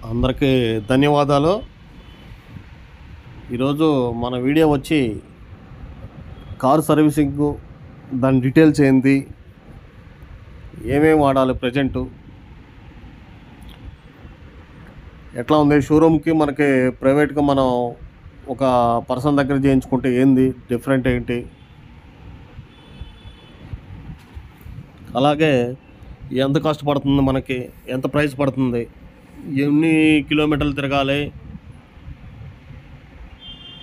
అందరికీ ధన్యవాదాలు. ఈరోజు మన వీడియో వచ్చి కారు సర్వీసింగు, దాని డీటెయిల్స్ ఏంది, ఏమేమి వాడాలి, ప్రజెంటు ఎట్లా ఉంది, షోరూమ్కి మనకి ప్రైవేట్గా మనం ఒక పర్సన్ దగ్గర చేయించుకుంటే ఏంది డిఫరెంట్ ఏంటి, అలాగే ఎంత కాస్ట్ పడుతుంది, మనకి ఎంత ప్రైస్ పడుతుంది, ఎన్ని కిలోమీటర్లు తిరగాలి,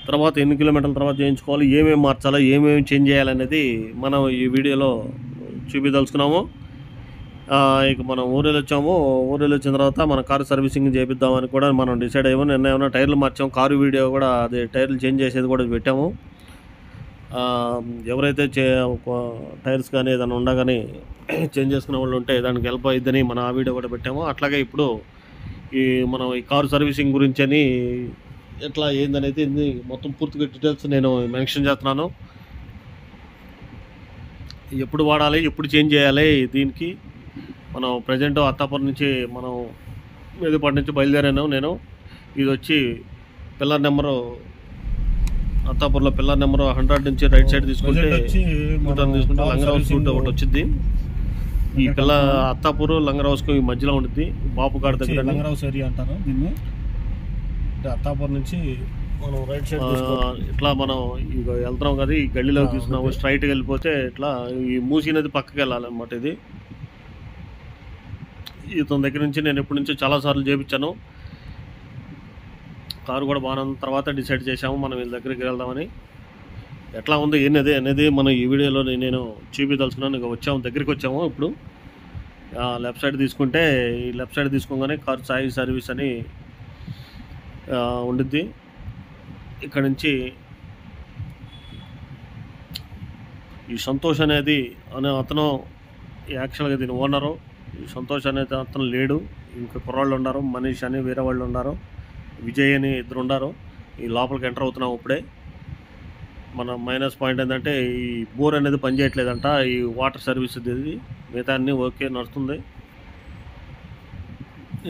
తర్వాత ఎన్ని కిలోమీటర్ల తర్వాత చేయించుకోవాలి, ఏమేమి మార్చాలి, ఏమేమి చేంజ్ చేయాలనేది మనం ఈ వీడియోలో చూపించదలుచుకున్నాము. ఇక మనం ఊరేళ్ళు వచ్చాము. ఊరేళ్ళు వచ్చిన తర్వాత మన కారు సర్వీసింగ్ చేపిద్దామని కూడా మనం డిసైడ్ అయ్యాము. నిన్న ఏమైనా టైర్లు మార్చాము, కారు వీడియో కూడా అది టైర్లు చేంజ్ చేసేది కూడా పెట్టాము. ఎవరైతే టైర్స్ కానీ ఏదైనా ఉండగానే చేంజ్ చేసుకునే వాళ్ళు ఉంటే దానికి హెల్ప్ అవుతుందని మనం ఆ వీడియో కూడా పెట్టాము. అట్లాగే ఇప్పుడు మనం ఈ కారు సర్వీసింగ్ గురించి అని ఎట్లా ఏందనేది మొత్తం పూర్తిగా డీటెయిల్స్ నేను మెన్షన్ చేస్తున్నాను. ఎప్పుడు వాడాలి, ఎప్పుడు చేంజ్ చేయాలి, దీనికి మనం ప్రజెంట్ అత్తాపురం నుంచి మనం మేదుపాటి నుంచి బయలుదేరాను నేను. ఇది వచ్చి పిల్లర్ నెంబరు, అత్తాపూర్లో పిల్లర్ నెంబర్ 100 నుంచి రైట్ సైడ్ తీసుకుంటే లంగరౌస్ రూట్ ఒకటి వచ్చింది. ఈ అత్తాపూర్ లంగరౌస్కు ఈ మధ్యలో ఉంటుంది, బాపుగాడి దగ్గర లంగరౌస్ ఏరియా అంటారు దీన్ని. అత్తాపూర్ నుంచి మనం రైట్ సైడ్ ఇట్లా మనం ఇక వెళ్తున్నాం కదా, ఈ గల్లీలోకి తీసుకున్నాము. స్ట్రైట్గా వెళ్ళిపోతే ఇట్లా ఈ మూసీ నది పక్కకి వెళ్ళాలన్నమాట. ఇది ఇతని దగ్గర నుంచి నేను ఎప్పటి నుంచో చాలాసార్లు చేయించాను. కారు కూడా బాగా తర్వాత డిసైడ్ చేసాము మనం వీళ్ళ దగ్గరికి వెళ్దామని. ఎట్లా ఉంది ఏంది అనేది మనం ఈ వీడియోలో నేను చూపించదలుచుకున్నాను. ఇక దగ్గరికి వచ్చాము. ఇప్పుడు లెఫ్ట్ సైడ్ తీసుకుంటే, ఈ లెఫ్ట్ సైడ్ తీసుకోగానే కార్ సాయి సర్వీస్ అని ఉండిద్ది. ఇక్కడ నుంచి ఈ సంతోష్ అనేది అతను యాక్చువల్గా దీని ఓనరు. ఈ సంతోష్ అనేది అతను లేడు, ఇంకా కుర్రాళ్ళు ఉన్నారు, మనీష్ అని వేరే వాళ్ళు ఉన్నారు, విజయ్ అని ఇద్దరు ఉన్నారు. ఈ లోపలికి ఎంటర్ అవుతున్నాం ఇప్పుడే. మన మైనస్ పాయింట్ ఏంటంటే ఈ బోర్ అనేది పనిచేయట్లేదంట, ఈ వాటర్ సర్వీస్ ఇది. మిగతా అన్నీ ఓకే నడుస్తుంది.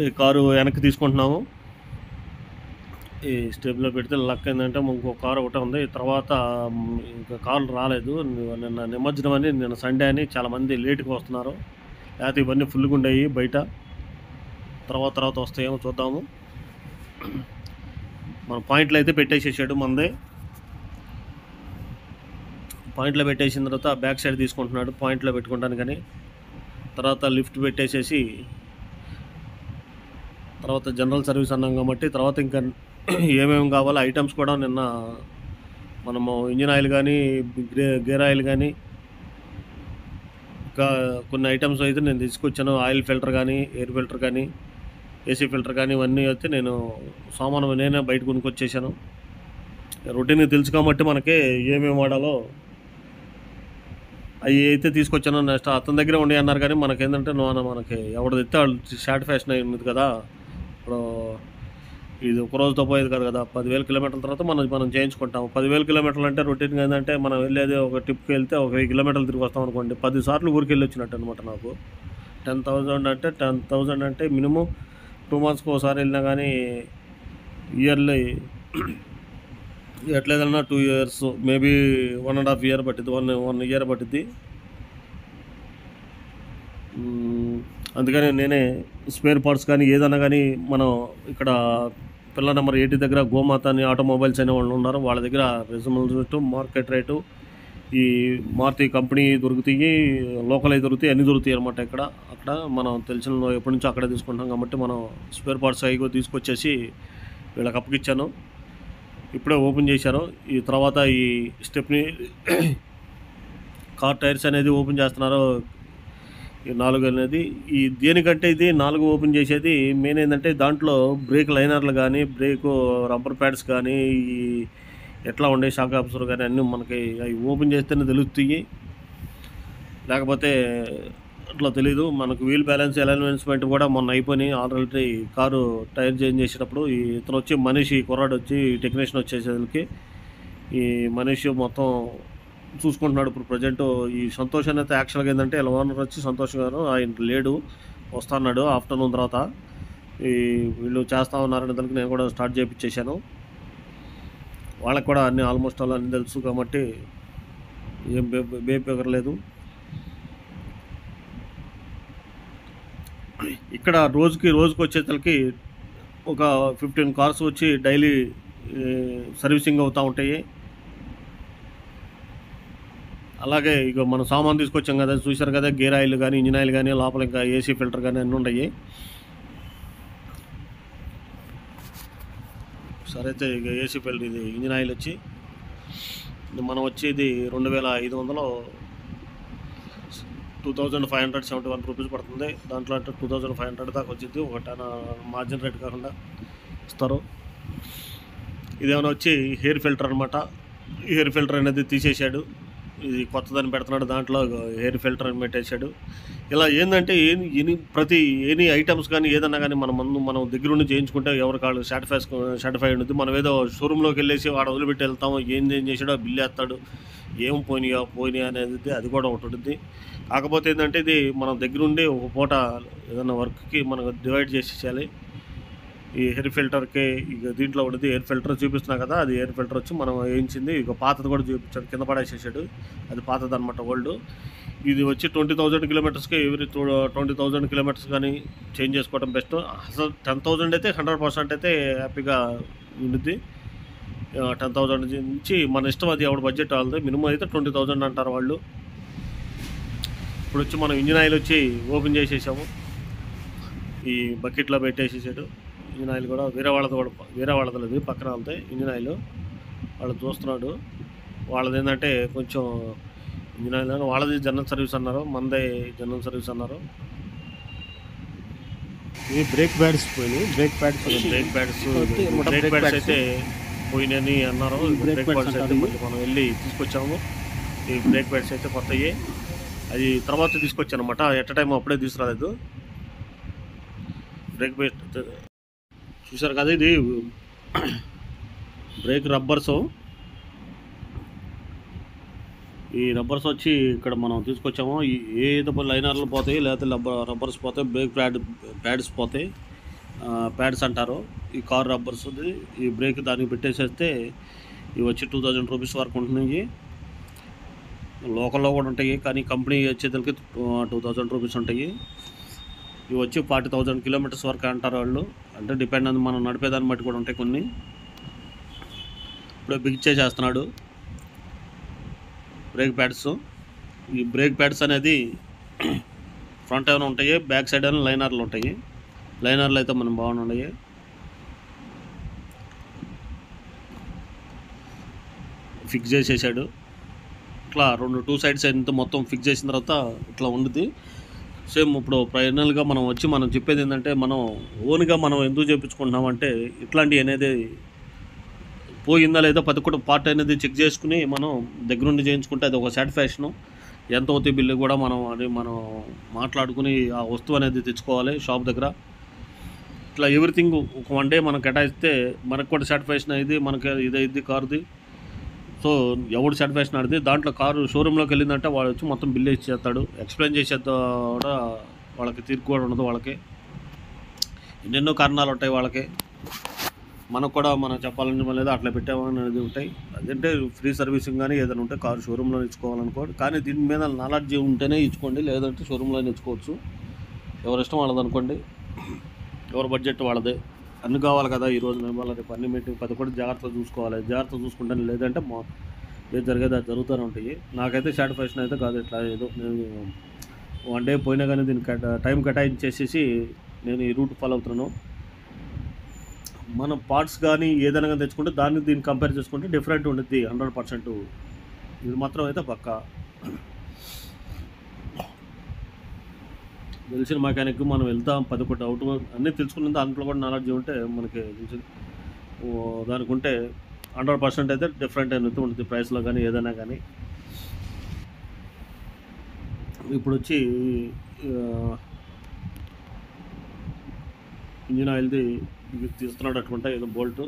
ఈ కారు వెనక్కి తీసుకుంటున్నాము. ఈ స్టెప్లో పెడితే లక్ ఏంటంటే ఇంకో కారు ఒకటే ఉంది. తర్వాత ఇంకా కార్లు రాలేదు. నిన్న నిమజ్జనం అని, నిన్న సండే అని చాలామంది లేట్గా వస్తున్నారు. లేకపోతే ఇవన్నీ ఫుల్గా ఉండేవి బయట. తర్వాత వస్తాయేమో చూద్దాము. మన పాయింట్లు అయితే పెట్టేసేసాడు. మనదే పాయింట్లో పెట్టేసిన తర్వాత బ్యాక్ సైడ్ తీసుకుంటున్నాడు పాయింట్లో పెట్టుకుంటాను. కానీ తర్వాత లిఫ్ట్ పెట్టేసేసి తర్వాత జనరల్ సర్వీస్ అన్నాం కాబట్టి తర్వాత ఇంకా ఏమేమి కావాలో ఐటమ్స్ కూడా నిన్న మనము ఇంజిన్ ఆయిల్ కానీ, గేర్ ఆయిల్ కానీ, ఇంకా కొన్ని ఐటమ్స్ అయితే నేను తీసుకొచ్చాను. ఆయిల్ ఫిల్టర్ కానీ, ఎయిర్ ఫిల్టర్ కానీ, ఏసీ ఫిల్టర్ కానీ, ఇవన్నీ అయితే నేను సామాను నేనే బయట కొనుక్కొచ్చేసాను. రొటీన్గా తెలుసు కాబట్టి మనకి ఏమేమి వాడాలో అవి అయితే తీసుకొచ్చాను. నెక్స్ట్ అతని దగ్గరే ఉండి అన్నారు. కానీ మనకేంటంటే మనకి ఎవరు తెస్తే వాళ్ళు సాటిస్ఫాక్షన్ అయింది కదా. ఇప్పుడు ఇది ఒక రోజుతో పోయేది కదా. 10,000 కిలోమీటర్ల తర్వాత మనం చేయించుకుంటాము. 10,000 కిలోమీటర్లు అంటే రొటీన్గా ఏంటంటే మనం వెళ్ళేది ఒక ట్రిప్కి వెళ్తే ఒక 1000 కిలోమీటర్లు తిరిగి వస్తాం అనుకోండి. 10 సార్లు ఊరికి వెళ్ళి వచ్చినట్టు అనమాట. నాకు 10,000 అంటే మినిమం 2 మంత్స్కి ఒకసారి వెళ్ళినా కానీ ఇయర్లీ ఎట్లేదన్నా 2 ఇయర్స్, మేబీ 1.5 ఇయర్ పట్టిద్ది, 1 ఇయర్ పట్టిద్ది. అందుకని నేనే స్పేర్ పార్ట్స్ కానీ ఏదన్నా కానీ మనం ఇక్కడ పిల్లర్ నెంబర్ 80 దగ్గర గోమాత అని ఆటోమొబైల్స్ అనే వాళ్ళు ఉన్నారు. వాళ్ళ దగ్గర రీజనబుల్ రేటు, మార్కెట్ రేటు, ఈ మారుతి కంపెనీ దొరుకుతాయి, లోకల్ అవి దొరుకుతాయి, అన్నీ దొరుకుతాయి అనమాట. అక్కడ మనం తెలిసిన ఎప్పటి నుంచో అక్కడే తీసుకుంటాం కాబట్టి మనం స్పేర్ పార్ట్స్ అవి తీసుకొచ్చేసి వీళ్ళకి అప్పగిచ్చాను. ఇప్పుడే ఓపెన్ చేశారు. ఈ తర్వాత ఈ స్టెప్ని కార్ టైర్స్ అనేది ఓపెన్ చేస్తున్నారు. ఈ 4 అనేది దేనికంటే ఇది 4 ఓపెన్ చేసేది మెయిన్ ఏంటంటే దాంట్లో బ్రేక్ లైనర్లు కానీ, బ్రేక్ రబ్బర్ ప్యాడ్స్ కానీ, ఈ ఎట్లా ఉండే షాక్ అబ్జర్వర్ కానీ అన్నీ మనకి అవి ఓపెన్ చేస్తేనే తెలుస్తాయి. లేకపోతే అట్లా తెలీదు. మనకు వీల్ బ్యాలెన్స్, అలైన్మెంట్ కూడా మొన్న అయిపోయినాయి ఆల్రెడీ. కారు టైర్ చేంజ్ చేసేటప్పుడు ఇతను వచ్చి మనీషి కుర్రాడు వచ్చి టెక్నీషియన్ వచ్చేసరికి ఈ మనీషి మొత్తం చూసుకుంటున్నాడు. ఇప్పుడు ప్రజెంట్ ఈ సంతోష్ అయితే యాక్చువల్గా ఏంటంటే ఇలా ఓనర్ వచ్చి సంతోష్ గారు ఆయన లేడు, వస్తున్నాడు ఆఫ్టర్నూన్ తర్వాత. ఈ వీళ్ళు చేస్తూ ఉన్నారనే దానికి నేను కూడా స్టార్ట్ చేయించేసాను. వాళ్ళకి కూడా అన్నీ ఆల్మోస్ట్ అలా అన్నీ తెలుసు కాబట్టి ఏం బేపెగరలేదు. ఇక్కడ రోజుకి వచ్చేసరికి ఒక 15 కార్స్ వచ్చి డైలీ సర్వీసింగ్ అవుతూ ఉంటాయి. అలాగే ఇక మనం సామాన్ తీసుకొచ్చాం కదా, చూశారు కదా, గేర్ ఆయిల్ కానీ, ఇంజిన్ ఆయిల్ కానీ, లోపల ఇంకా ఏసీ ఫిల్టర్ కానీ అన్నీ ఉన్నాయి. సరే అయితే ఇక ఏసీ ఫిల్టర్, ఇది ఇంజిన్ ఆయిల్ వచ్చి మనం వచ్చి ఇది 2500 2571 రూపీస్ పడుతుంది. దాంట్లో అంటే 2500 దాకా వచ్చింది. ఒక మార్జిన్ రేట్ కాకుండా ఇస్తారు. ఇదేమైనా వచ్చి హెయిర్ ఫిల్టర్ అనమాట. హెయిర్ ఫిల్టర్ అనేది తీసేసాడు, ఇది కొత్తదాన్ని పెడుతున్నాడు, దాంట్లో హెయిర్ ఫిల్టర్ అని పెట్టేశాడు. ఇలా ఏంటంటే ప్రతి ఎనీ ఐటమ్స్ కానీ ఏదన్నా కానీ మనం దగ్గరుండి చేయించుకుంటే ఎవరి కాళ్ళు సాటిస్ఫై ఉంటుంది. మనం ఏదో షోరూంలోకి వెళ్ళేసి వాడు వదిలిపెట్టి వెళ్తాము, ఏం చేసాడో బిల్లు వేస్తాడు, ఏం పోయినాయి అనేది అది కూడా ఒకటి ఉంటుంది. కాకపోతే ఏంటంటే ఇది మనం దగ్గరుండి ఒక పూట ఏదైనా వర్క్కి మనకు డివైడ్ చేసేయాలి. ఈ హెయిర్ ఫిల్టర్కి ఇక దీంట్లో ఉండేది ఎయిర్ ఫిల్టర్ చూపిస్తున్నా కదా, అది ఎయిర్ ఫిల్టర్ వచ్చి మనం వేయించింది. ఇక పాతది కూడా చూపించాడు, కింద పడేసేసాడు, అది పాతది అనమాట, ఓల్డ్. ఇది వచ్చి 20,000 కిలోమీటర్స్కి ఎవ్రీ 20,000 కిలోమీటర్స్ కానీ చేంజ్ చేసుకోవడం బెస్ట్. అసలు 10,000 అయితే 100% అయితే హ్యాపీగా ఉండుద్ది. 10,000 నుంచి మన ఇష్టం, అది ఎవరి బడ్జెట్ వాళ్ళది. మినిమం అయితే 20,000 అంటారు వాళ్ళు. ఇప్పుడు వచ్చి మనం ఇంజిన్ ఆయిల్ వచ్చి ఓపెన్ చేసేసాము, ఈ బకెట్లో పెట్టేసేసాడు. ఇంజిన్ ఆయిల్ కూడా వేరే వాళ్ళది లేదు, పక్కన వాళ్ళది ఇంజిన్ ఆయిల్. వాళ్ళు చూస్తున్నాడు. వాళ్ళది ఏంటంటే కొంచెం ఇంజిన్ ఆయిల్ వాళ్ళది జనరల్ సర్వీస్ అన్నారు, మనదే జనరల్ సర్వీస్ అన్నారు. ఈ బ్రేక్ ప్యాడ్స్ పోయినాయి. బ్రేక్ ప్యాడ్స్ అయితే పోయినాయని అన్నారు. బ్రేక్ ప్యాడ్స్ అయితే మనం వెళ్ళి తీసుకొచ్చాము. ఈ బ్రేక్ ప్యాడ్స్ అయితే కొత్తవి, అది తర్వాత తీసుకొచ్చాను అనమాట. ఎట్ టైం అప్పుడే తీసుకురాలేదు. బ్రేక్ ప్యాడ్ చూసారు కదా, ఇది బ్రేక్ రబ్బర్స్. ఈ రబ్బర్స్ వచ్చి ఇక్కడ మనం తీసుకొచ్చాము. ఏదో లైనర్లు పోతాయి, లేకపోతే రబ్బర్స్ పోతాయి, బ్రేక్ ప్యాడ్స్ పోతాయి, ప్యాడ్స్ అంటారు. ఈ కార్ రబ్బర్స్, ఈ బ్రేక్ దానికి పెట్టేసేస్తే ఇవి వచ్చి 2000 రూపీస్ వరకు ఉంటున్నాయి. లోకల్లో కూడా ఉంటాయి, కానీ కంపెనీ వచ్చేసరికి 2000 రూపీస్ ఉంటాయి. ఇవి వచ్చి 40,000 కిలోమీటర్స్ వరకు అంటారు వాళ్ళు. అంటే డిపెండ్ అని మనం నడిపేదాన్ని బట్టి కూడా ఉంటాయి కొన్ని. ఇప్పుడు బిగించేసేస్తున్నాడు బ్రేక్ ప్యాడ్స్. ఈ బ్రేక్ ప్యాడ్స్ అనేది ఫ్రంట్ ఏమైనా ఉంటాయి, బ్యాక్ సైడ్ ఏమైనా లైనర్లు ఉంటాయి. లైనర్లు అయితే మనం బాగున్నాయి. ఫిక్స్ చేసేసాడు. ఇట్లా 2 సైడ్స్ ఎంత మొత్తం ఫిక్స్ చేసిన తర్వాత ఇట్లా ఉంటుంది. సేమ్ ఇప్పుడు ఫైనల్గా మనం చెప్పేది ఏంటంటే, మనం ఓన్గా మనం ఎందుకు చేయించుకుంటున్నామంటే, ఇట్లాంటివి అనేది పోయిందా లేదా ప్రతి ఒక్కటి పార్ట్ అనేది చెక్ చేసుకుని మనం దగ్గరుండి చేయించుకుంటే అది ఒక సాటిస్ఫాక్షను. ఎంత అవుతాయి బిల్లు కూడా మనం మాట్లాడుకుని ఆ వస్తువు అనేది తెచ్చుకోవాలి షాప్ దగ్గర. ఇట్లా ఎవ్రీథింగ్ ఒక 1 డే మనం కేటాయిస్తే మనకు కూడా సాటిస్ఫాక్షన్ అయ్యింది, మనకి ఇదైద్ది కారుది. సో ఎవడు సాటిస్ఫాక్షన్ ఆడితే దాంట్లో కారు షోరూంలోకి వెళ్ళిందంటే వాడు వచ్చి మొత్తం బిల్లు ఇచ్చేస్తాడు. ఎక్స్ప్లెయిన్ చేసేది కూడా వాళ్ళకి తీర్పు కూడా ఉండదు. వాళ్ళకి ఎన్నెన్నో కారణాలు ఉంటాయి వాళ్ళకి. మనకు కూడా మనం చెప్పాలని లేదా అట్లా పెట్టామనేది ఉంటాయి. అదంటే ఫ్రీ సర్వీసింగ్ కానీ ఏదైనా ఉంటే కారు షోరూంలో ఇచ్చుకోవాలనుకోండి. కానీ దీని మీద నాలెడ్జ్ ఉంటేనే ఇచ్చుకోండి, లేదంటే షోరూంలో ఇచ్చుకోవచ్చు. ఎవరి ఇష్టం వాళ్ళది అనుకోండి, ఎవరి బడ్జెట్ వాళ్ళదే. అన్నీ కావాలి కదా ఈరోజు మేము రేపు అన్ని మీటింగ్ ప్రతి ఒక్కటి జాగ్రత్తగా చూసుకోవాలి. జాగ్రత్తగా చూసుకుంటాను, లేదంటే ఏది జరిగేది అది జరుగుతూనే ఉంటాయి. నాకైతే సాటిస్ఫాక్షన్ అయితే కాదు. ఇట్లా ఏదో నేను 1 డే పోయినా కానీ దీనికి టైం కేటాయించేసేసి నేను ఈ రూట్ ఫాలో అవుతున్నాను. మనం పార్ట్స్ కానీ ఏదైనా కానీ తెచ్చుకుంటే దీన్ని కంపేర్ చేసుకుంటే డిఫరెంట్ ఉంటుంది 100%. ఇది మాత్రం అయితే పక్కా. తెలిసిన మెకానిక్ మనం వెళ్తాం, 11 డౌట్ అన్నీ తెలుసుకున్న దాంట్లో కూడా నాలెడ్జ్ ఉంటే మనకి దానికి ఉంటే 100% అయితే డిఫరెంట్ అనేది ఉంటుంది ప్రైస్లో కానీ ఏదైనా కానీ. ఇప్పుడు వచ్చి ఇంజిన్ ఆయిల్ది తీస్తున్నాడు అట్లుంటే ఏదో బోల్ట్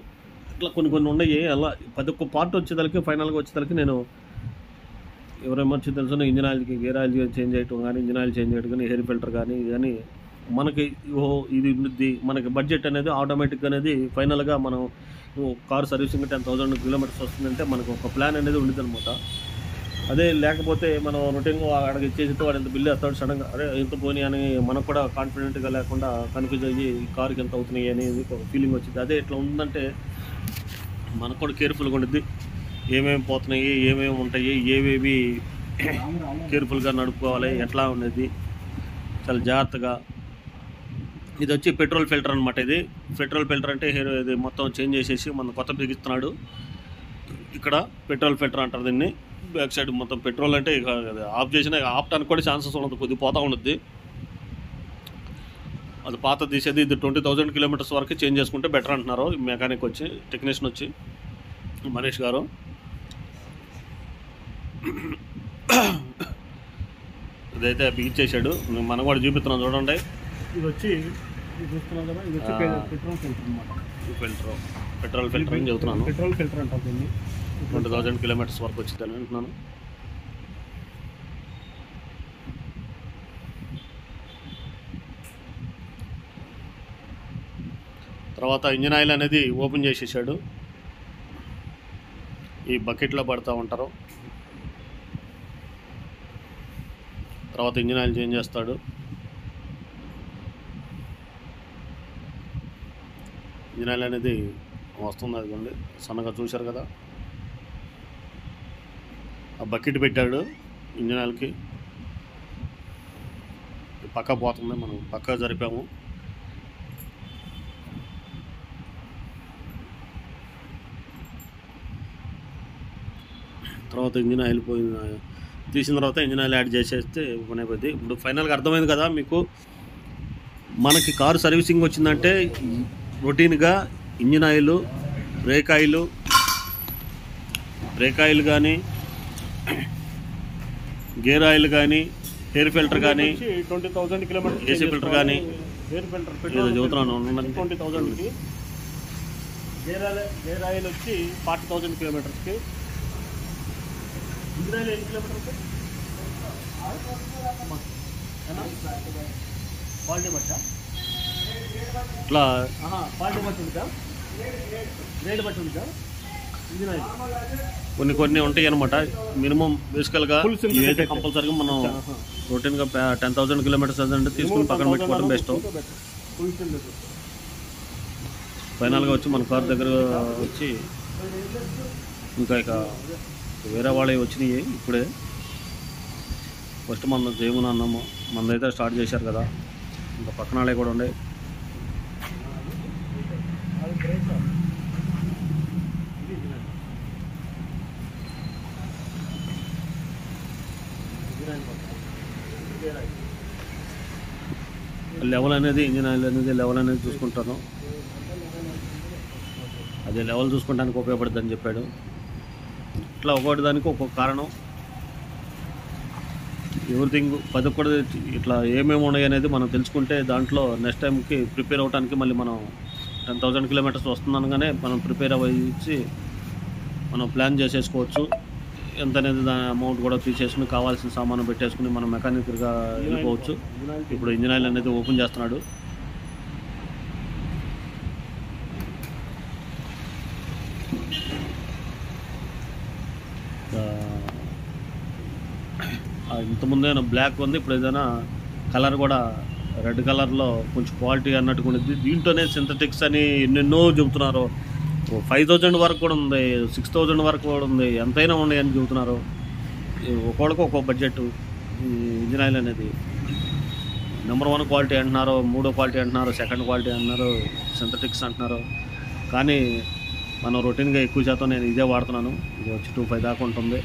ఇట్లా కొన్ని ఉన్నాయి. అలా ప్రతి ఒక్క పార్ట్ వచ్చేదానికి ఫైనల్గా వచ్చేదానికి నేను ఎవరేమొచ్చి తెలుసు ఇంజిన్ ఆయిల్కి గేర్ ఆయిల్ చేంజ్ చేయటం కానీ, ఇంజిన్ ఆయిల్ చేంజ్ చేయడం కానీ, హెయిర్ ఫిల్టర్ కానీ మనకి ఇది ఉంది, మనకి బడ్జెట్ అనేది ఆటోమేటిక్గా అనేది ఫైనల్గా మనం కారు సర్వీసింగ్ 10,000 కిలోమీటర్స్ వస్తుందంటే మనకు ఒక ప్లాన్ అనేది ఉండేది అనమాట. అదే లేకపోతే మనం రొటీన్గా అక్కడికి ఇచ్చేసి వాడు ఎంత బిల్లు వేస్తాడు సడన్గా, అరే ఎంత పోనీ అని మనకు కూడా కాన్ఫిడెంట్గా లేకుండా కన్ఫ్యూజ్ అయ్యి ఈ కారుకి ఎంత అవుతున్నాయి అనేది ఒక ఫీలింగ్ వచ్చింది. అదే ఇట్లా ఉందంటే మనకు కూడా కేర్ఫుల్గా ఉంటుంది, ఏమేమి పోతున్నాయి, ఏమేమి ఉంటాయి, ఏవేవి కేర్ఫుల్గా నడుపుకోవాలి, ఎట్లా ఉన్నది చాలా జాగ్రత్తగా. ఇది వచ్చి పెట్రోల్ ఫిల్టర్ అనమాట. ఇది పెట్రోల్ ఫిల్టర్ అంటే ఇది మొత్తం చేంజ్ చేసేసి మన కొత్త బిగిస్తున్నాడు. ఇక్కడ పెట్రోల్ ఫిల్టర్ అంటారు దీన్ని. బ్యాక్ సైడ్ మొత్తం పెట్రోల్ అంటే ఇక ఆఫ్ చేసినా ఆపడానికి కూడా ఛాన్సెస్ ఉండదు, కొద్దిగా పోతూ ఉంటుంది. అది పాత తీసేది. ఇది 20,000 కిలోమీటర్స్ వరకు చేంజ్ చేసుకుంటే బెటర్ అంటున్నారు మెకానిక్ వచ్చి, టెక్నీషియన్ వచ్చి మనీష్ గారు. ఇదైతే బిగించేసాడు, మనం కూడా చూపిస్తున్నాం చూడండి. ఇది వచ్చి చూస్తున్నాం కదా, ఇది వచ్చి పెట్రోల్ ఫిల్టర్ అనమాట. పెట్రోల్ ఫిల్టర్ అని చెబుతున్నాను. పెట్రోల్ ఫిల్టర్ అంటారు దీన్ని. 20,000 కిలోమీటర్స్ వరకు వచ్చిందని అంటున్నాను. తర్వాత ఇంజిన్ ఆయిల్ అనేది ఓపెన్ చేసేసాడు. ఈ బకెట్లో పడుతూ ఉంటారు. తర్వాత ఇంజిన్ ఆయిల్ చేంజ్ చేస్తాడు. ఇంజిన్ ఆయిల్ అనేది వస్తుంది, అదిగోండి సన్నగా చూశారు కదా. ఆ బకెట్ పెట్టాడు ఇంజిన్ ఆయిల్కి. పక్క పోతుంది, మనం పక్క జరిపాము. తర్వాత ఇంజిన్ ఆయిల్ తీసిన తర్వాత ఇంజిన్ ఆయిల్ యాడ్ చేసేస్తే పని అయిపోద్ది. ఇప్పుడు ఫైనల్గా అర్థమైంది కదా మీకు. మనకి కారు సర్వీసింగ్ వచ్చిందంటే రొటీన్గా ఇంజిన్ ఆయిల్, బ్రేక్ ఆయిల్ కానీ, గేర్ ఆయిల్ కానీ, ఎయిర్ ఫిల్టర్ కానీ, 20,000 కిలోమీటర్స్ ఏసీ ఫిల్టర్ కానీ, ఎయిర్ ఫిల్టర్ ఏదో చదువుతున్నాను 20,000కి. గేర్ ఆయిల్ వచ్చి 40,000 కిలోమీటర్స్కి. ఇంజిన్ ఆయిల్ ఎన్ని కిలోమీటర్స్ క్వాలిటీ బట్టా? ఇట్లా క్వాలిటీ బట్టి ఉందా, గ్రేడ్ బట్టి ఉందా ఇంజిన్ ఆయిల్? కొన్ని ఉంటాయి అనమాట. మినిమం బేసికల్గా ఇవైతే కంపల్సరీగా మనం రొటీన్గా 10,000 కిలోమీటర్స్ అంటే తీసుకుని పక్కన పెట్టుకోవడం బెస్ట్. ఫైనల్గా వచ్చి మన కార్ దగ్గర వచ్చి ఇంకా వేరే వాళ్ళవి వచ్చినాయి ఇప్పుడే. ఫస్ట్ మన జయమున అన్నాము, మనదైతే స్టార్ట్ చేశారు కదా, ఇంకా పక్కన వాళ్ళే కూడా ఉండే. లెవెల్ అనేది ఇంజిన్ ఆయిల్ అనేది లెవెల్ అనేది చూసుకుంటాను. అదే లెవెల్ చూసుకోవడానికి ఉపయోగపడుతుంది అని చెప్పాడు. ఇట్లా ఒక్కొక్కటి దానికి ఒక్కొక్క కారణం. ఎవ్రీథింగ్ ప్రతి ఒక్కటి ఇట్లా ఏమేమి ఉన్నాయి అనేది మనం తెలుసుకుంటే దాంట్లో నెక్స్ట్ టైంకి ప్రిపేర్ అవ్వడానికి మళ్ళీ మనం 10,000 కిలోమీటర్స్ వస్తుందనగానే మనం ప్రిపేర్ అవ్వచ్చి మనం ప్లాన్ చేసేసుకోవచ్చు. ఎంత అనేది దాని అమౌంట్ కూడా తీసేసుకుని కావాల్సిన సామాను పెట్టేసుకుని మనం మెకానికల్గా వెళ్ళిపోవచ్చు. ఇప్పుడు ఇంజిన్ ఆయిల్ అనేది ఓపెన్ చేస్తున్నాడు. ఇంతకుముందే బ్లాక్ ఉంది, ఇప్పుడు ఏదైనా కలర్ కూడా రెడ్ కలర్లో కొంచెం క్వాలిటీ అన్నట్టుగా ఉంది. దీంట్లోనే సింథటిక్స్ అని ఎన్నెన్నో చెబుతున్నారు. 5,000 వరకు కూడా ఉంది, 6,000 వరకు కూడా ఉంది, ఎంతైనా ఉన్నాయి అని చెబుతున్నారు. ఒక్కొక్కడికి ఒక్కో బడ్జెట్. ఇంజిన్ ఆయిల్ అనేది నెంబర్ 1 క్వాలిటీ అంటున్నారు, 3వ క్వాలిటీ అంటున్నారు, 2nd క్వాలిటీ అంటున్నారు, సింథటిక్స్ అంటున్నారు. కానీ మనం రొటీన్గా ఎక్కువ శాతం నేను ఇదే వాడుతున్నాను. ఇది వచ్చి 2.5 దాకా ఉంటుంది.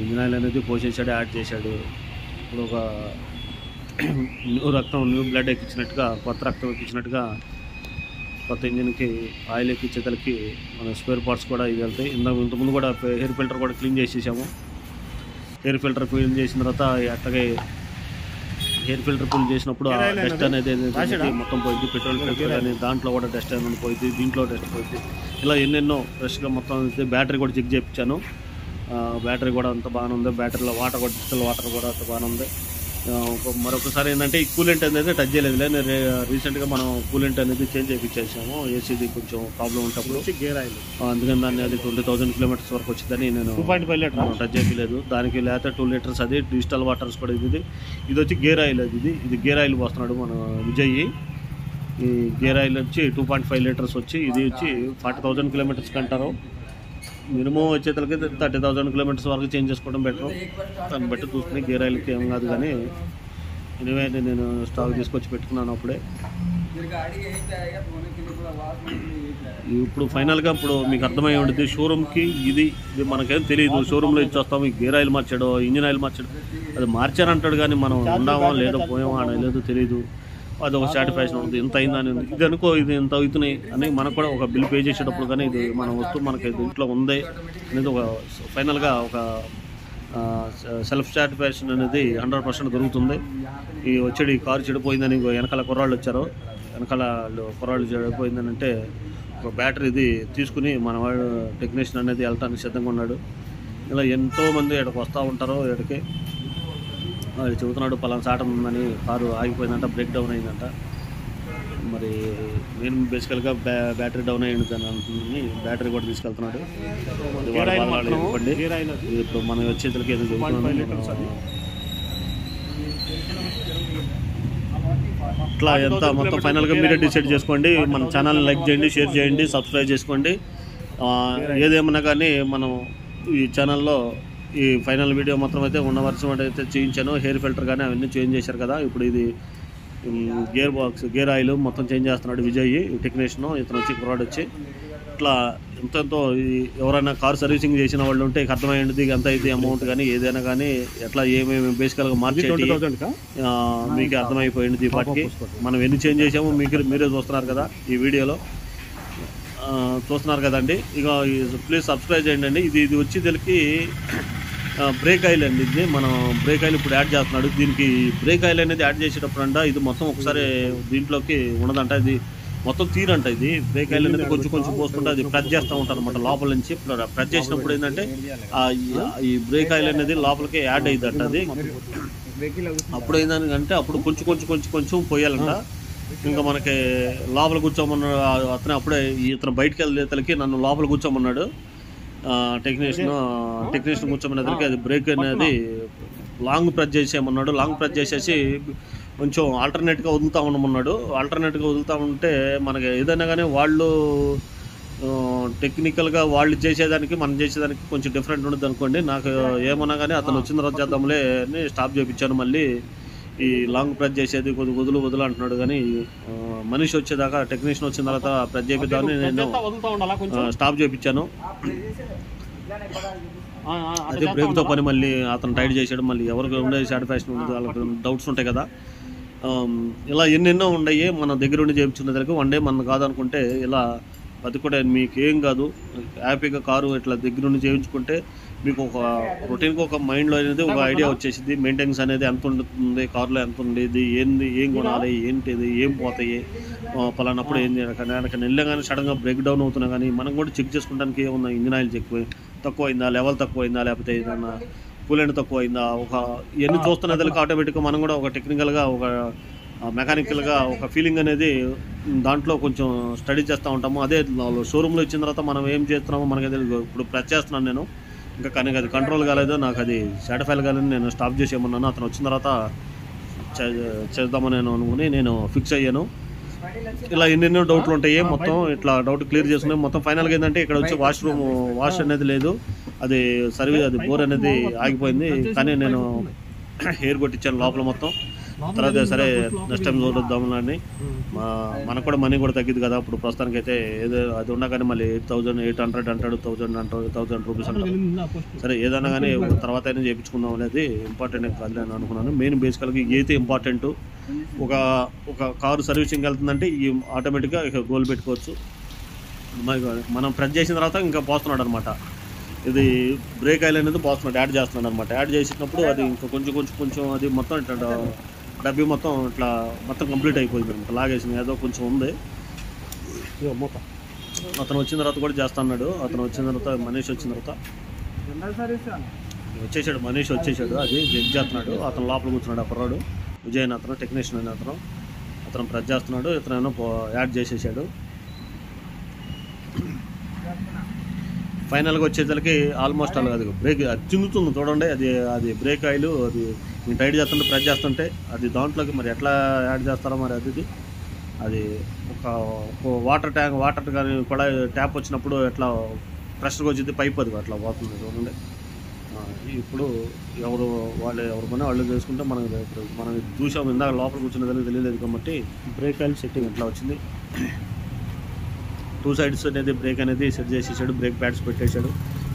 ఇంజిన్ ఆయిల్ అనేది పోసేసాడు, యాడ్ చేశాడు. ఇప్పుడు ఒక న్యూ బ్లడ్ ఎక్కించినట్టుగా, కొత్త రక్తం ఎక్కించినట్టుగా కొత్త ఇంజిన్కి ఆయిల్ ఎక్కించేతలకి మన స్పేర్ పార్ట్స్ కూడా ఇది వెళ్తాయి. ఇంతకుముందు కూడా ఎయిర్ ఫిల్టర్ కూడా క్లీన్ చేసేసాము. ఎయిర్ ఫిల్టర్ క్లీన్ చేసిన తర్వాత అట్లాగే ఎయిర్ ఫిల్టర్ క్లీన్ చేసినప్పుడు ఆ డస్ట్ అనేది మొత్తం పోయింది. పెట్రోల్ ఫిల్టర్ కానీ దాంట్లో కూడా డస్ట్ అనేది పోయింది, దీంట్లో డస్ట్ పోయింది. ఇలా ఎన్నెన్నో ఫ్రెష్గా మొత్తం బ్యాటరీ కూడా చెక్ చేయించాను. బ్యాటరీ కూడా అంత బాగానే ఉంది. బ్యాటరీలో వాటర్ కూడా డిజిటల్ వాటర్ కూడా అంత బాగానే ఉంది. మరొకసారి ఏంటంటే ఈ కూలెంట్ అనేది టచ్ చేయలేదు. నేను రీసెంట్గా మనం కూలెంట్ అనేది చేంజ్ చేయించేసాము. ఏసీది కొంచెం ప్రాబ్లం ఉంటప్పుడు గేర్ ఆయిల్, అందుకని దాన్ని అది 20,000 కిలోమీటర్స్ వరకు వచ్చిందని నేను 2.5 లీటర్ టచ్ చేయలేదు. దానికి లేకపోతే 2 లీటర్స్ అది డిజిటల్ వాటర్స్ కూడా ఇది వచ్చి గేర్ ఆయిల్. ఇది గేర్ ఆయిల్ పోస్తున్నాడు మన విజయ్. ఈ గేర్ ఆయిల్ వచ్చి 2.5 లీటర్స్ వచ్చి ఇది వచ్చి 40,000 కిలోమీటర్స్కి అంటారు. మినిమం వచ్చేతలకి 30,000 కిలోమీటర్స్ వరకు చేంజ్ చేసుకోవడం బెటర్. దాన్ని బట్టి చూసుకుని గేర్ ఆయిల్కి ఏం కాదు. కానీ ఎనివే నేను స్టాక్ తీసుకొచ్చి పెట్టుకున్నాను అప్పుడే. ఇప్పుడు ఫైనల్గా ఇప్పుడు మీకు అర్థమై ఉంటుంది షోరూమ్కి ఇది మనకేం తెలియదు. షోరూంలో ఇచ్చేస్తాము ఈ గేర్ ఆయిల్ మార్చాడో ఇంజిన్ ఆయిల్ మార్చాడు, అది మార్చారంటాడు కానీ మనం ఉన్నామా లేదో పోయామా అని లేదో తెలియదు. అది ఒక సాటిస్ఫాక్షన్ ఉంటుంది. ఇంత అయిందని ఇది అనుకో, ఇది ఇంత అవుతున్నాయి అని మనకు కూడా ఒక బిల్ పే చేసేటప్పుడు కానీ ఇది మన వస్తువు మనకి ఇంట్లో ఉంది అనేది ఒక ఫైనల్గా ఒక సెల్ఫ్ సాటిస్ఫాక్షన్ అనేది 100% దొరుకుతుంది. ఈ వచ్చేది ఈ కారు చెడిపోయిందని వెనకాల కుర్రాళ్ళు వచ్చారు. వెనకాల కుర్రాళ్ళు చెడిపోయిందని అంటే ఒక బ్యాటరీ ఇది తీసుకుని మన వాడు టెక్నీషియన్ అనేది వెళ్ళటానికి సిద్ధంగా ఉన్నాడు. ఇలా ఎంతోమంది ఇక్కడికి వస్తూ ఉంటారు. ఇక్కడికి అది చెబుతున్నాడు పలానా సాటం ఉందని, కారు ఆగిపోయిందంట, బ్రేక్ డౌన్ అయిందంట. మరి నేను బేసికల్గా బ్యాటరీ డౌన్ అయ్యింది అని అంటుంది. బ్యాటరీ కూడా తీసుకెళ్తున్నాడు. ఇవ్వండి ఇప్పుడు మనం వచ్చేసరికి ఏదో చెబుతున్నాను. ఇట్లా ఎంత మొత్తం ఫైనల్గా మీరే డిసైడ్ చేసుకోండి. మన ఛానల్ని లైక్ చేయండి, షేర్ చేయండి, సబ్స్క్రైబ్ చేసుకోండి. ఏదేమన్నా కానీ మనం ఈ ఛానల్లో ఈ ఫైనల్ వీడియో మాత్రం అయితే ఉన్న వర్షం అయితే చేయించాను. హెయిర్ ఫిల్టర్ కానీ అవన్నీ చేంజ్ చేశారు కదా. ఇప్పుడు ఇది గేర్ బాక్స్ గేర్ ఆయిల్ మొత్తం చేంజ్ చేస్తున్నాడు విజయ్ టెక్నీషియన్. ఇతను వచ్చి కుర్రాడు వచ్చి ఇట్లా ఎంతో ఎవరైనా కార్ సర్వీసింగ్ చేసిన వాళ్ళు ఉంటే అర్థమైంది ఎంత అయితే అమౌంట్ కానీ ఏదైనా కానీ ఎట్లా ఏమేమి బేసికల్గా మార్చేది మీకు అర్థమైపోయింది. ఈ పాటికి మనం ఎన్ని చేంజ్ చేసామో మీరే చూస్తున్నారు కదా ఈ వీడియోలో చూస్తున్నారు కదండి. ఇక ప్లీజ్ సబ్స్క్రైబ్ చేయండి. ఇది వచ్చి దీనికి బ్రేక్ ఆయిల్ అండి. ఇది మనం బ్రేక్ ఆయిల్ ఇప్పుడు యాడ్ చేస్తున్నాడు. దీనికి బ్రేక్ ఆయిల్ అనేది యాడ్ చేసేటప్పుడు అంట ఇది మొత్తం ఒకసారి దీంట్లోకి ఉండదంట, ఇది మొత్తం తీరంట. ఇది బ్రేక్ ఆయిల్ అనేది కొంచెం కొంచెం పోసుకుంటే అది ప్రెస్ చేస్తూ ఉంటారు అనమాట లోపల నుంచి. ప్రెస్ చేసినప్పుడు ఏంటంటే ఈ బ్రేక్ ఆయిల్ అనేది లోపలికి యాడ్ అయ్యిందంట. అది అప్పుడు ఏంటంటే అప్పుడు కొంచెం పోయాలంట. ఇంకా మనకి లోపల కూర్చోమన్నాడు అతను. అప్పుడే ఇతను బయటకు వెళ్ళేతలకి నన్ను లోపల కూర్చోమన్నాడు టెక్నీషియన్ కూర్చోమనేసరికి అది బ్రేక్ అనేది లాంగ్ ప్రెస్ చేసేయమన్నాడు. లాంగ్ ప్రెస్ చేసేసి కొంచెం ఆల్టర్నేట్గా వదులుతూ ఉండమన్నాడు. ఆల్టర్నేట్గా వదులుతూ ఉంటే మనకి ఏదైనా కానీ వాళ్ళు టెక్నికల్గా వాళ్ళు చేసేదానికి మనం చేసేదానికి కొంచెం డిఫరెంట్ ఉండదు అనుకోండి. నాకు ఏమన్నా కానీ అతను వచ్చిన తర్వాత చేద్దాంలే అని స్టాప్ చేయించాను. మళ్ళీ ఈ లాంగ్ ప్రెస్ చేసేది కొద్దిగా వదులు అంటున్నాడు. కానీ మనిషి వచ్చేదాకా టెక్నీషియన్ వచ్చిన తర్వాత ప్రెస్ చేపిద్దామని నేను స్టాప్ చేయించాను. అదే బ్రేక్తో పని మళ్ళీ అతను టైట్ చేసాడు. మళ్ళీ ఎవరికి ఉండే సాటిస్ఫాక్షన్ ఉండదు, వాళ్ళకి డౌట్స్ ఉంటాయి కదా. ఇలా ఎన్నెన్నో ఉన్నాయి మన దగ్గర ఉండి చేయించుకునేదానికి. వన్ డే మనం కాదనుకుంటే ఇలా అది కూడా మీకు ఏం కాదు. హ్యాపీగా కారు ఇట్లా దగ్గర నుండి చేయించుకుంటే మీకు ఒక రొటీన్గా ఒక మైండ్లో అనేది ఒక ఐడియా వచ్చేసింది. మెయింటెనెన్స్ అనేది ఎంత ఉంటుంది, కారులో ఎంత ఉండేది, ఏం కొనాలి, ఏంటిది, ఏం పోతాయి, పలానప్పుడు ఏంది కానీ వెళ్ళగానే సడన్గా బ్రేక్ డౌన్ అవుతున్నా కానీ మనం కూడా చెక్ చేసుకోవడానికి ఏమున్నా ఇంజిన్ ఆయిల్ తక్కువైందా, లెవెల్ తక్కువైందా, లేకపోతే ఏదన్నా కూలెంట్ తక్కువైందా, ఒక ఇవన్నీ చూస్తున్నదానికి ఆటోమేటిక్గా మనం కూడా ఒక టెక్నికల్గా ఒక మెకానికల్గా ఒక ఫీలింగ్ అనేది దాంట్లో కొంచెం స్టడీ చేస్తూ ఉంటాము. అదే షోరూంలో ఇచ్చిన తర్వాత మనం ఏం చేస్తున్నామో మనకి తెలియదు. ఇప్పుడు ప్రెస్ చేస్తున్నాను నేను, ఇంకా కానీ అది కంట్రోల్ కాలేదు, నాకు అది సాటిస్ఫై కాలేదు. నేను స్టాప్ చేసేయమన్నాను. అతను వచ్చిన తర్వాత చేద్దామని నేను అనుకుని నేను ఫిక్స్ అయ్యాను. ఇలా ఎన్నెన్నో డౌట్లు ఉంటాయి. మొత్తం ఇట్లా డౌట్ క్లియర్ చేసుకున్నాం. మొత్తం ఫైనల్గా ఏంటంటే ఇక్కడ వచ్చి వాష్ అనేది లేదు, అది అది బోర్ అనేది ఆగిపోయింది. కానీ నేను హెయిర్ కొట్టించాను లోపల మొత్తం. తర్వాత సరే నెక్స్ట్ టైం చూద్దామని మనకు కూడా మనీ కూడా తగ్గింది కదా. ఇప్పుడు ప్రస్తుతానికి అయితే ఏదో అది ఉన్నా కానీ మళ్ళీ 8,800 అంటాడు, 1,000 రూపీస్ అంటాడు. సరే ఏదైనా కానీ తర్వాత అయినా చేయించుకుందాం అనేది ఇంపార్టెంట్ కాదు అని అనుకున్నాను. మెయిన్ బేసికల్గా అయితే ఇంపార్టెంట్ ఒక కారు సర్వీసింగ్ వెళ్తుందంటే ఈ ఆటోమేటిక్గా ఇక గోల్ పెట్టుకోవచ్చు. మనం ప్రెస్ చేసిన తర్వాత ఇంకా పోస్తున్నాడు అనమాట. ఇది బ్రేక్ ఆయిల్ అనేది పోస్తున్నాడు, యాడ్ చేస్తున్నాడు అనమాట. యాడ్ చేసినప్పుడు అది ఇంకా కొంచెం అది మొత్తం ఇట్లా డబ్బీ మొత్తం ఇట్లా మొత్తం కంప్లీట్ అయిపోయింది అనమాట. లాగేసింది, ఏదో కొంచెం ఉంది. అతను వచ్చిన తర్వాత కూడా చేస్తా అన్నాడు. అతను వచ్చిన తర్వాత మనీష్ వచ్చిన తర్వాత వచ్చేసాడు, మనీష్ వచ్చేసాడు. అది చెక్ చేస్తున్నాడు. అతను లోపల కూర్చున్నాడు. ఆ కుర్రాడు విజయ్ అని అతను, టెక్నీషియన్ అని అతను ప్రెస్ చేస్తున్నాడు. ఇతను యాడ్ చేసేసాడు. ఫైనల్గా వచ్చేసరికి ఆల్మోస్ట్ అలా అది బ్రేక్ అది చిందుతుంది చూడండి. అది బ్రేక్ ఆయిల్ అది నేను టైట్ చేస్తుంటే ప్రెస్ చేస్తుంటే అది దాంట్లోకి మరి ఎట్లా యాడ్ చేస్తారో మరి అది ఒక వాటర్ కానీ కూడా ట్యాప్ వచ్చినప్పుడు ఎట్లా ప్రెషర్కి వచ్చింది పైప్ అది అట్లా పోతుంది చూడండి. ఇప్పుడు ఎవరు పని వాళ్ళు చేసుకుంటే మనం చూసాము. ఇందాక లోపల కూర్చున్నదని తెలియలేదు కాబట్టి బ్రేక్ ఆయిల్ సెట్టింగ్ ఎట్లా వచ్చింది. 2 sides అనేది బ్రేక్ అనేది సెట్ చేసేసాడు. బ్రేక్ ప్యాడ్స్ పెట్టేశాడు.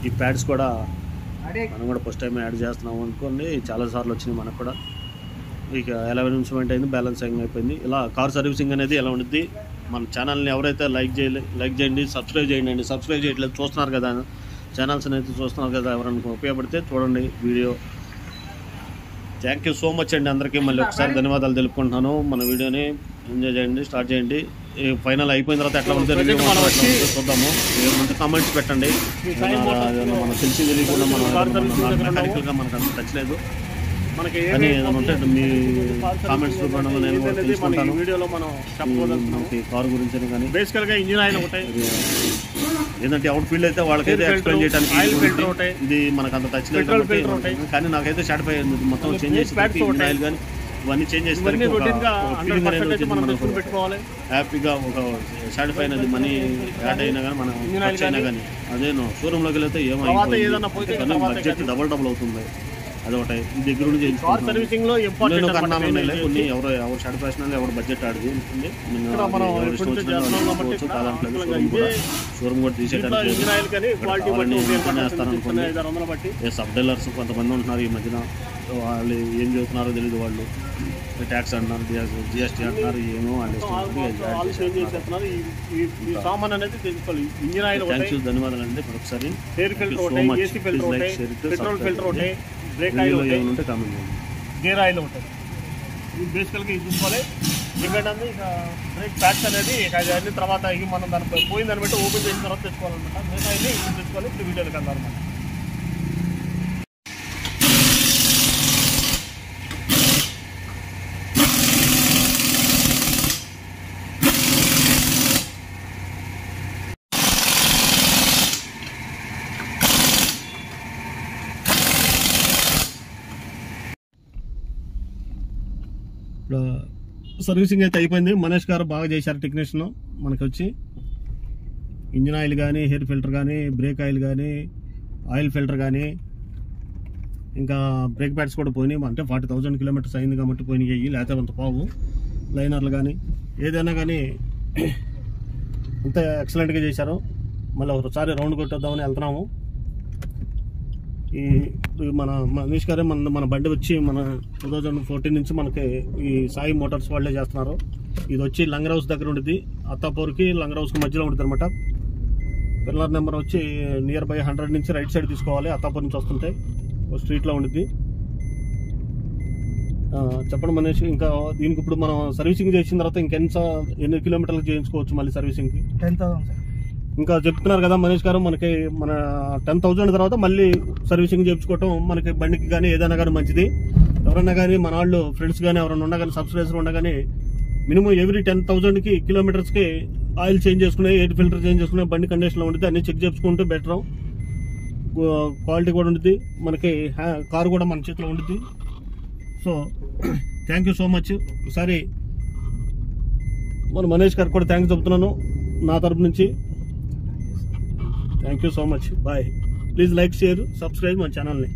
ఈ ప్యాడ్స్ కూడా మనం కూడా ఫస్ట్ టైం యాడ్ చేస్తున్నాము అనుకోండి. చాలాసార్లు వచ్చినాయి మనకు కూడా. ఇక 11 ఇన్స్ట్రుమెంట్ అయింది, బ్యాలెన్సింగ్ అయిపోయింది. ఇలా కార్ సర్వీసింగ్ అనేది ఎలా ఉంటుంది. మన ఛానల్ని ఎవరైతే లైక్ చేయండి, సబ్స్క్రైబ్ చేయండి. సబ్స్క్రైబ్ చేయట్లేదు, చూస్తున్నారు కదా ఛానల్స్ అయితే చూస్తున్నారు కదా, ఎవరైనా ఉపయోగపడితే చూడండి video. Thank you so much అండి అందరికీ. మళ్ళీ ఒకసారి ధన్యవాదాలు తెలుపుకుంటున్నాను. మన వీడియోని ఎంజాయ్ చేయండి, స్టార్ట్ చేయండి. ఫైనల్ అయిపోయిన తర్వాత ఎట్లా ఉంటుంది రివ్యూ చూద్దాము. ముందు కామెంట్స్ పెట్టండి. మనం తెలిసి తెలియకుండా మెకానికల్గా మనకు అంత టచ్ లేదు కానీ ఏదైనా ఉంటే మీ కామెంట్స్ రూపంలో నేను తెలుసుకుంటాను. వీడియోలో మనం చెప్పబోతున్నాము కారు గురించి కానీ బేసికల్గా ఇంజిన్ ఆయిల్ ఒకటి ఏంటంటే అవుట్ ఫీల్డ్ అయితే వాళ్ళకైతే ఎక్స్ప్లెయిన్ చేయడానికి ఇది మనకు అంత టచ్ లేదు కానీ నాకైతే సాటిస్ఫై అయింది. మొత్తం చేంజ్ చేసి ఇంజిన్ ఆయిల్ కానీ ఇవన్నీ చేంజ్ చేసి హ్యాపీగా ఒక సాటిస్ఫై అయినది. మనీ యాడ్ అయినా కానీ మనం ఖర్చు అయినా కానీ అదే షోరూమ్లోకి వెళ్తే ఏమైనా బడ్జెట్ డబుల్ అవుతుంది. అదొకటి దగ్గర నుండి సర్వీసింగ్ లో కొన్ని ఎవరు సాటిస్ఫాక్షన్ ఎవరు బడ్జెట్ ఆడదు ఉంటుంది. షోరూమ్ కూడా తీసేటానికి సబ్ డీలర్స్ కొంతమంది ఉంటున్నారు ఈ మధ్యన. వాళ్ళు ఏం చెబుతున్నారో తెలియదు. వాళ్ళు ట్యాక్స్ అంటున్నారు, జిఎస్టీ అంటున్నారు, ఏమో ధన్యవాదాలు అండి. ఒకసారి ఏమంటే కామెంట్ గేర్ ఆయిల్ ఉంటుంది. ఇది బేసికల్గా ఇది చూసుకోవాలి. ఎందుకంటే ఇక బ్రేక్ ప్యాడ్స్ అనేది ఇక అన్ని తర్వాత ఇక మనం దానిపై పోయిన దాన్ని బట్టి ఓపెన్ చేసిన తర్వాత తెచ్చుకోవాలన్నమాట. గేర్ ఆయిల్ ఇది తెచ్చుకోవాలి. ఇప్పుడు వీడియోకి వెళ్తారన్నమాట. సర్వీసింగ్ అయితే అయిపోయింది. మనీష్ గారు బాగా చేశారు. టెక్నీషియన్ మనకి వచ్చి ఇంజిన్ ఆయిల్ కానీ, హెయిర్ ఫిల్టర్ కానీ, బ్రేక్ ఆయిల్ కానీ, ఆయిల్ ఫిల్టర్ కానీ, ఇంకా బ్రేక్ ప్యాడ్స్ కూడా పోయినాయి. అంటే 40,000 కిలోమీటర్స్ అయింది కాబట్టి పోయినాయి. లేకపోతే అంత పోవు. లైనర్లు కానీ ఏదైనా కానీ అంత ఎక్సలెంట్గా చేశారు. మళ్ళీ ఒకసారి రౌండ్ కొట్టేద్దామని వెళ్తున్నాము. ఈ మన మనీష్ గారే మన బండి వచ్చి మన 2014 నుంచి మనకి ఈ సాయి మోటార్స్ వాళ్ళే చేస్తున్నారు. ఇది వచ్చి లంగర్ హౌస్ దగ్గర ఉంటుంది. అత్తాపూర్కి లంగర్ హౌస్కి మధ్యలో ఉంటుంది అనమాట. పిల్లర్ నెంబర్ వచ్చి నియర్ బై 100 నుంచి రైట్ సైడ్ తీసుకోవాలి. అత్తాపూర్ నుంచి వస్తుంటే స్ట్రీట్లో ఉంటుంది. చెప్పండి మనీష్, ఇంకా దీనికి ఇప్పుడు మనం సర్వీసింగ్ చేసిన తర్వాత ఎన్ని కిలోమీటర్లు చేయించుకోవచ్చు మళ్ళీ సర్వీసింగ్కి? 10,000. ఇంకా చెప్తున్నారు కదా మనీష్ గారు, మనకి మన 10,000 తర్వాత మళ్ళీ సర్వీసింగ్ చేయించుకోవటం మనకి బండికి కానీ ఏదైనా కానీ మంచిది. ఎవరన్నా కానీ మన వాళ్ళు ఫ్రెండ్స్ కానీ ఎవరైనా ఉన్నా కానీ సబ్స్క్రైబర్ ఉన్నా కానీ మినిమం ఎవ్రీ 10,000 కిలోమీటర్స్కి ఆయిల్ చేంజ్ చేసుకునే, ఎయిర్ ఫిల్టర్ చేంజ్ చేసుకునే, బండి కండిషన్లో ఉంటుంది. అన్ని చెక్ చేసుకుంటే బెటర్. క్వాలిటీ కూడా ఉంటుంది. మనకి కారు కూడా మన చేతిలో ఉంటుంది. So thank you so much. ఒకసారి మన మనీష్ గారికి కూడా థ్యాంక్స్ చెప్తున్నాను నా తరపు నుంచి. Thank you so much. Bye. Please like, share, subscribe మన ఛానల్ని.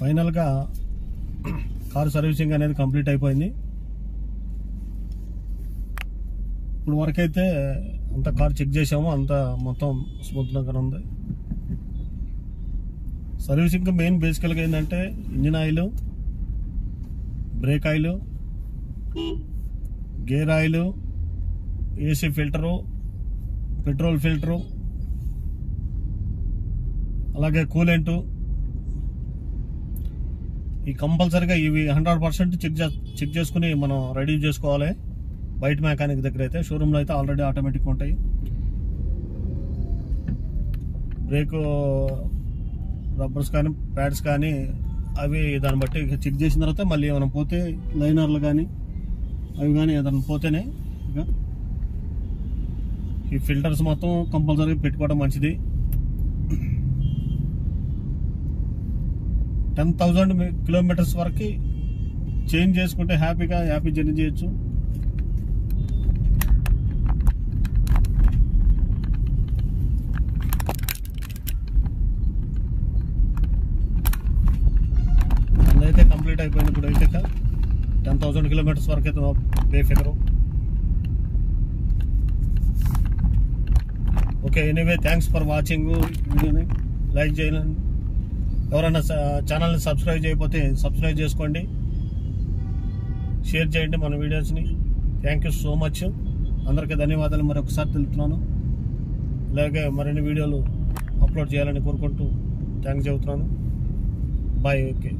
ఫైనల్గా కారు సర్వీసింగ్ అనేది కంప్లీట్ అయిపోయింది. ఇప్పుడు వరకైతే అంత కార్ చెక్ చేసాము, అంత మొత్తం స్మూత్గా ఉంది. సర్వీసింగ్ మెయిన్ బేసికల్గా ఏంటంటే engine oil, break oil, gear oil, AC filter, petrol filter, అలాగే కూలెంటు, ఈ కంపల్సరీగా ఇవి 100% చెక్ చేసుకుని మనం రెడీ చేసుకోవాలి. బయట మెకానిక్ దగ్గర అయితే, షోరూంలో అయితే ఆల్రెడీ ఆటోమేటిక్ ఉంటాయి. బ్రేక్ రబ్బర్స్ కానీ ప్యాడ్స్ కానీ అవి దాన్ని బట్టి చెక్ చేసిన తర్వాత మళ్ళీ ఏమైనా పోతే లైనర్లు కానీ అవి కానీ ఏదైనా పోతేనే ఇక ఈ ఫిల్టర్స్ మొత్తం కంపల్సరీగా పెట్టుకోవడం మంచిది. 10,000 కిలోమీటర్స్ వరకు చేంజ్ చేసుకుంటే హ్యాపీ జర్నీ చేయొచ్చు. అయితే కంప్లీట్ అయిపోయింది. ఇప్పుడు అయితే 10,000 కిలోమీటర్స్ వరకు అయితే బే ఫిగరు. Okay, anyway thanks for watching. వీడియోని లైక్ చేయండి. ఎవరైనా ఛానల్ని సబ్స్క్రైబ్ చేయకపోతే సబ్స్క్రైబ్ చేసుకోండి, షేర్ చేయండి మన వీడియోస్ని. Thank you so much. అందరికీ ధన్యవాదాలు మరొకసారి తెలుపుతున్నాను. ఇలాగే మరిన్ని వీడియోలు అప్లోడ్ చేయాలని కోరుకుంటూ థ్యాంక్స్ చెబుతున్నాను. Bye. Okay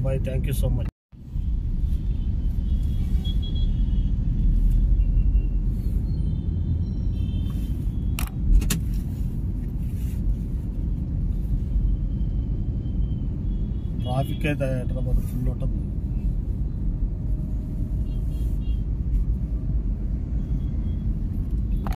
bye. Thank you so much. Traffic అయితే హైదరాబాద్ ఫుల్ ఉంటుంది.